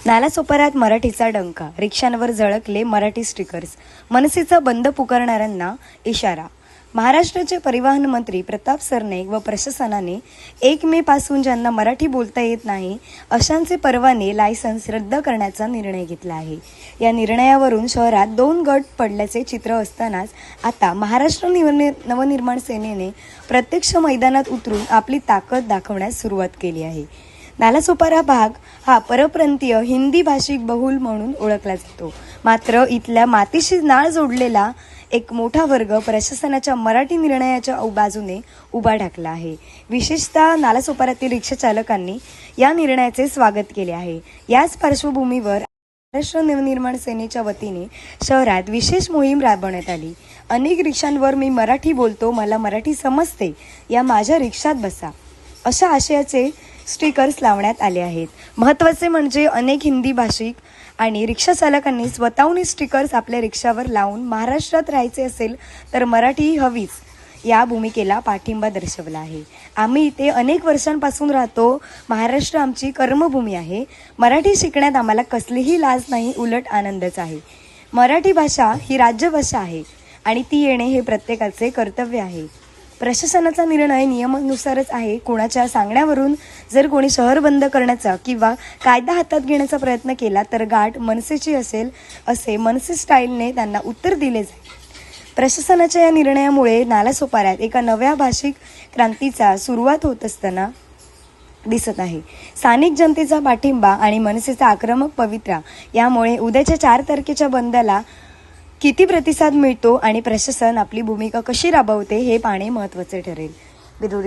नालासोपाऱ्यात मराठीचा डंका, रिक्षांवर झळकले मराठी स्टिकर्स, मनसेचा बंद पुकारणाऱ्यांना इशारा. महाराष्ट्राचे परिवहन मंत्री प्रताप सरनाईक व प्रशासनाने 1 मे पासून ज्यांना मराठी बोलता येत नाही अशांचे परवाने लायसन्स रद्द करण्याचा निर्णय घेतला आहे. या निर्णयावरून शहरात 2 गट पडल्याचे चित्र असतानाच आता महाराष्ट्र नवनिर्माण सेनेने प्रत्यक्ष मैदानात उतरून आपली ताकद दाखवण्यास सुरुवात केली आहे. नालासोपारा भाग हा परप्रांतीय हिंदी भाषिक बहुल म्हणून ओळखला जातो. मात्र इथल्या मातीशी नाळ जोडलेला एक मोठा वर्ग प्रशासनाच्या मराठी निर्णयाच्या बाजूने उभा ठाकला आहे. विशेषतः नालासोपाऱ्यातील रिक्षा चालकांनी या निर्णयाचे स्वागत केले आहे. याच पार्श्वभूमीवर महाराष्ट्र नवनिर्माण सेनेच्या वतीने शहरात विशेष मोहीम राबवण्यात आली. अनेक रिक्षांवर मी मराठी बोलतो, मला मराठी समजते, या माझ्या रिक्षात बसा, अशा आशयाचे स्टिकर्स लावण्यात आले आहेत. महत्त्वाचे म्हणजे अनेक हिंदी भाषिक आणि रिक्षा चालकांनी स्वतःहून स्टिकर्स आपल्या रिक्षावर लावून महाराष्ट्रात राहायचे असेल तर मराठी हवीच या भूमिकेला पाठिंबा दर्शवला आहे. आम्ही इथे अनेक वर्षांपासून राहतो. महाराष्ट्र आमची कर्मभूमी आहे. मराठी शिकण्यात आम्हाला कसलीही लाज नाही, उलट आनंदच आहे. मराठी भाषा ही राज्यभाषा आहे आणि ती येणे हे प्रत्येकाचे कर्तव्य आहे. प्रशासनाचा निर्णय नियमानुसारच आहे. कोणाच्या सांगण्यावरून जर कोणी शहर बंद करण्याचा किंवा कायदा हातात घेण्याचा प्रयत्न केला तर गाठ मनसेची असेल, असे मनसे स्टाईलने त्यांना उत्तर दिले जाईल. प्रशासनाच्या या निर्णयामुळे नालासोपाऱ्यात एका नव्या भाषिक क्रांतीचा सुरुवात होत असताना दिसत आहे. स्थानिक जनतेचा पाठिंबा आणि मनसेचा आक्रमक पवित्रा यामुळे उद्याच्या 4 तारखेच्या बंदला किती प्रतिसाद मिळतो आणि प्रशासन आपली भूमिका कशी राबवते हे पाहणे महत्त्वाचे ठरेल. ब्युरो